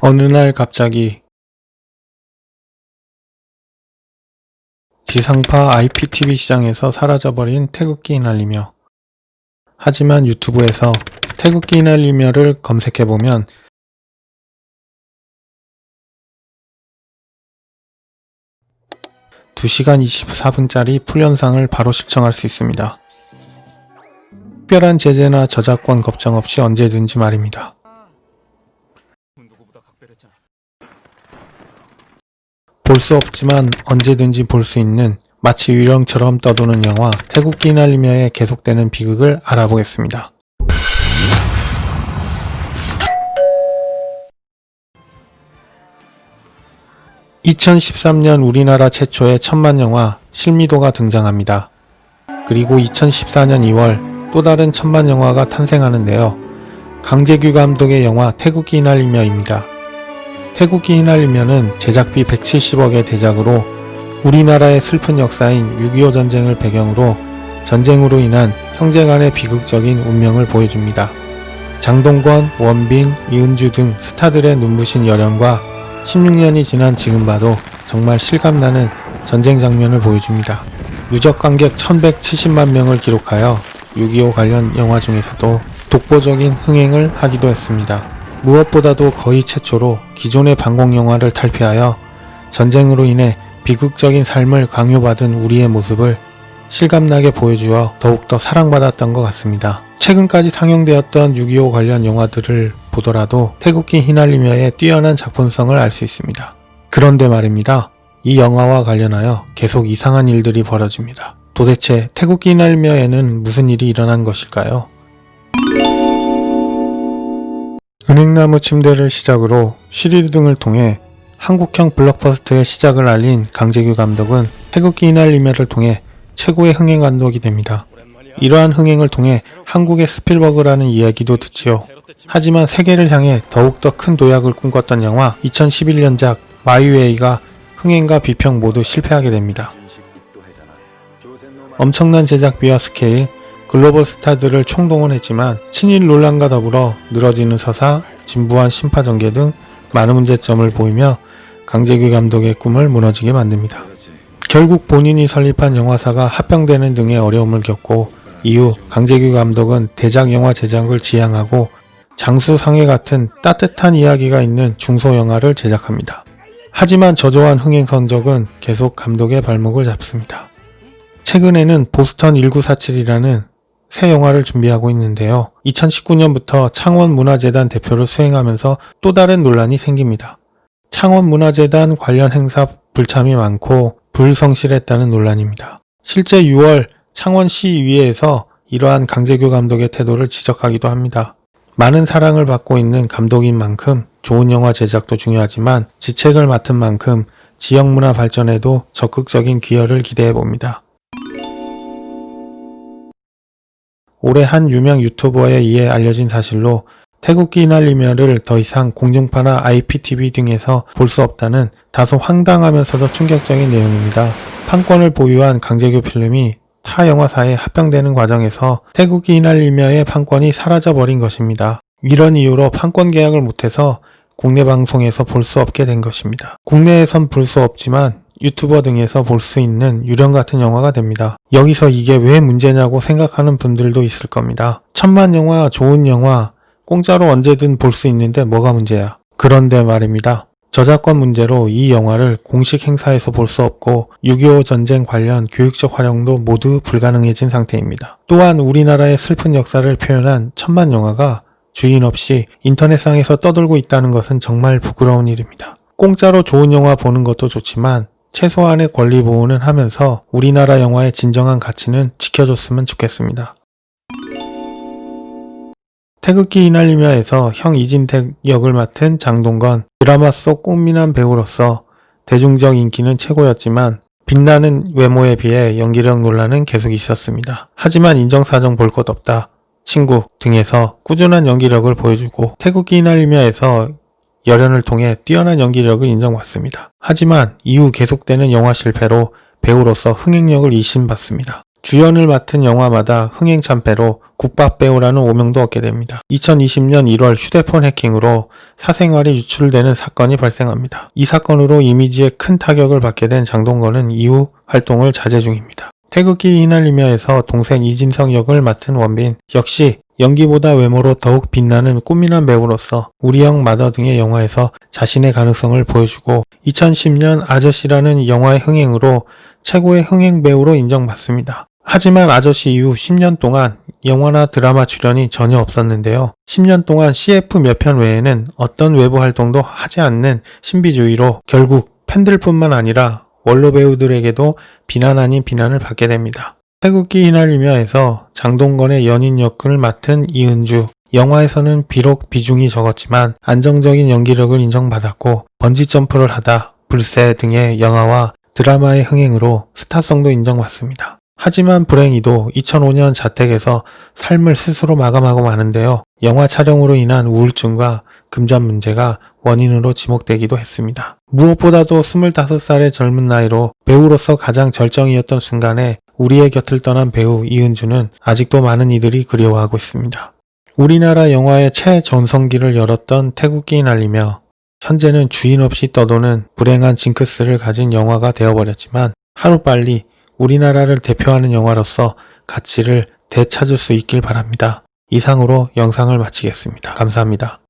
어느 날 갑자기 지상파 IPTV 시장에서 사라져버린 태극기 휘날리며. 하지만 유튜브에서 태극기 휘날리며를 검색해보면 2시간 24분짜리 풀영상을 바로 시청할 수 있습니다. 특별한 제재나 저작권 걱정 없이 언제든지 말입니다. 볼 수 없지만 언제든지 볼 수 있는 마치 유령처럼 떠도는 영화 태극기 휘날리며의 계속되는 비극을 알아보겠습니다. (2013년) 우리나라 최초의 천만 영화 실미도가 등장합니다. 그리고 2014년 2월 또 다른 천만 영화가 탄생하는데요. 강재규 감독의 영화 태극기 휘날리며입니다. 태극기 휘날리며는 제작비 170억의 대작으로 우리나라의 슬픈 역사인 6.25 전쟁을 배경으로 전쟁으로 인한 형제간의 비극적인 운명을 보여줍니다. 장동건, 원빈, 이은주 등 스타들의 눈부신 열연과 16년이 지난 지금 봐도 정말 실감나는 전쟁 장면을 보여줍니다. 누적 관객 1170만 명을 기록하여 6.25 관련 영화 중에서도 독보적인 흥행을 하기도 했습니다. 무엇보다도 거의 최초로 기존의 반공 영화를 탈피하여 전쟁으로 인해 비극적인 삶을 강요받은 우리의 모습을 실감나게 보여주어 더욱더 사랑받았던 것 같습니다. 최근까지 상영되었던 6.25 관련 영화들을 보더라도 태극기 휘날리며의 뛰어난 작품성을 알 수 있습니다. 그런데 말입니다. 이 영화와 관련하여 계속 이상한 일들이 벌어집니다. 도대체 태극기 휘날리며에는 무슨 일이 일어난 것일까요? 은행나무 침대를 시작으로 쉬리 등을 통해 한국형 블록버스터의 시작을 알린 강재규 감독은 태극기 휘날리며를 통해 최고의 흥행 감독이 됩니다. 이러한 흥행을 통해 한국의 스필버그라는 이야기도 듣지요. 하지만 세계를 향해 더욱더 큰 도약을 꿈꿨던 영화 2011년작 마이웨이가 흥행과 비평 모두 실패하게 됩니다. 엄청난 제작비와 스케일, 글로벌 스타들을 총동원했지만 친일 논란과 더불어 늘어지는 서사, 진부한 심파 전개 등 많은 문제점을 보이며 강재규 감독의 꿈을 무너지게 만듭니다. 결국 본인이 설립한 영화사가 합병되는 등의 어려움을 겪고 이후 강재규 감독은 대작 영화 제작을 지향하고 장수상해 같은 따뜻한 이야기가 있는 중소영화를 제작합니다. 하지만 저조한 흥행 성적은 계속 감독의 발목을 잡습니다. 최근에는 보스턴 1947이라는 새 영화를 준비하고 있는데요. 2019년부터 창원문화재단 대표를 수행하면서 또 다른 논란이 생깁니다. 창원문화재단 관련 행사 불참이 많고 불성실했다는 논란입니다. 실제 6월 창원시의회에서 이러한 강재규 감독의 태도를 지적하기도 합니다. 많은 사랑을 받고 있는 감독인 만큼 좋은 영화 제작도 중요하지만 지책을 맡은 만큼 지역문화 발전에도 적극적인 기여를 기대해봅니다. 올해 한 유명 유튜버에 의해 알려진 사실로 태극기 휘날리며를 더 이상 공중파나 IPTV 등에서 볼 수 없다는 다소 황당하면서도 충격적인 내용입니다. 판권을 보유한 강재규 필름이 타 영화사에 합병되는 과정에서 태극기 휘날리며의 판권이 사라져버린 것입니다. 이런 이유로 판권 계약을 못해서 국내 방송에서 볼 수 없게 된 것입니다. 국내에선 볼 수 없지만 유튜버 등에서 볼 수 있는 유령 같은 영화가 됩니다. 여기서 이게 왜 문제냐고 생각하는 분들도 있을 겁니다. 천만 영화, 좋은 영화, 공짜로 언제든 볼 수 있는데 뭐가 문제야? 그런데 말입니다. 저작권 문제로 이 영화를 공식 행사에서 볼 수 없고 6.25 전쟁 관련 교육적 활용도 모두 불가능해진 상태입니다. 또한 우리나라의 슬픈 역사를 표현한 천만 영화가 주인 없이 인터넷상에서 떠돌고 있다는 것은 정말 부끄러운 일입니다. 공짜로 좋은 영화 보는 것도 좋지만 최소한의 권리 보호는 하면서 우리나라 영화의 진정한 가치는 지켜줬으면 좋겠습니다. 태극기 휘날리며에서 형 이진택 역을 맡은 장동건, 드라마 속 꽃미남 배우로서 대중적 인기는 최고였지만 빛나는 외모에 비해 연기력 논란은 계속 있었습니다. 하지만 인정사정 볼 것 없다, 친구 등에서 꾸준한 연기력을 보여주고 태극기 휘날리며에서 열연을 통해 뛰어난 연기력을 인정받습니다. 하지만 이후 계속되는 영화 실패로 배우로서 흥행력을 의심받습니다. 주연을 맡은 영화마다 흥행참패로 국밥배우라는 오명도 얻게 됩니다. 2020년 1월 휴대폰 해킹으로 사생활이 유출되는 사건이 발생합니다. 이 사건으로 이미지에 큰 타격을 받게 된 장동건은 이후 활동을 자제 중입니다. 태극기 휘날리며에서 동생 이진성 역을 맡은 원빈 역시 연기보다 외모로 더욱 빛나는 꽃미남 배우로서 우리 형 마더 등의 영화에서 자신의 가능성을 보여주고 2010년 아저씨라는 영화의 흥행으로 최고의 흥행 배우로 인정받습니다. 하지만 아저씨 이후 10년 동안 영화나 드라마 출연이 전혀 없었는데요. 10년 동안 CF 몇 편 외에는 어떤 외부 활동도 하지 않는 신비주의로 결국 팬들뿐만 아니라 원로 배우들에게도 비난 아닌 비난을 받게 됩니다. 태극기 휘날리며에서 장동건의 연인 역을 맡은 이은주, 영화에서는 비록 비중이 적었지만 안정적인 연기력을 인정받았고 번지점프를 하다, 불새 등의 영화와 드라마의 흥행으로 스타성도 인정받습니다. 하지만 불행히도 2005년 자택에서 삶을 스스로 마감하고 마는데요. 영화 촬영으로 인한 우울증과 금전 문제가 원인으로 지목되기도 했습니다. 무엇보다도 25살의 젊은 나이로 배우로서 가장 절정이었던 순간에 우리의 곁을 떠난 배우 이은주는 아직도 많은 이들이 그리워하고 있습니다. 우리나라 영화의 최전성기를 열었던 태극기 날리며 현재는 주인 없이 떠도는 불행한 징크스를 가진 영화가 되어버렸지만 하루빨리 우리나라를 대표하는 영화로서 가치를 되찾을 수 있길 바랍니다. 이상으로 영상을 마치겠습니다. 감사합니다.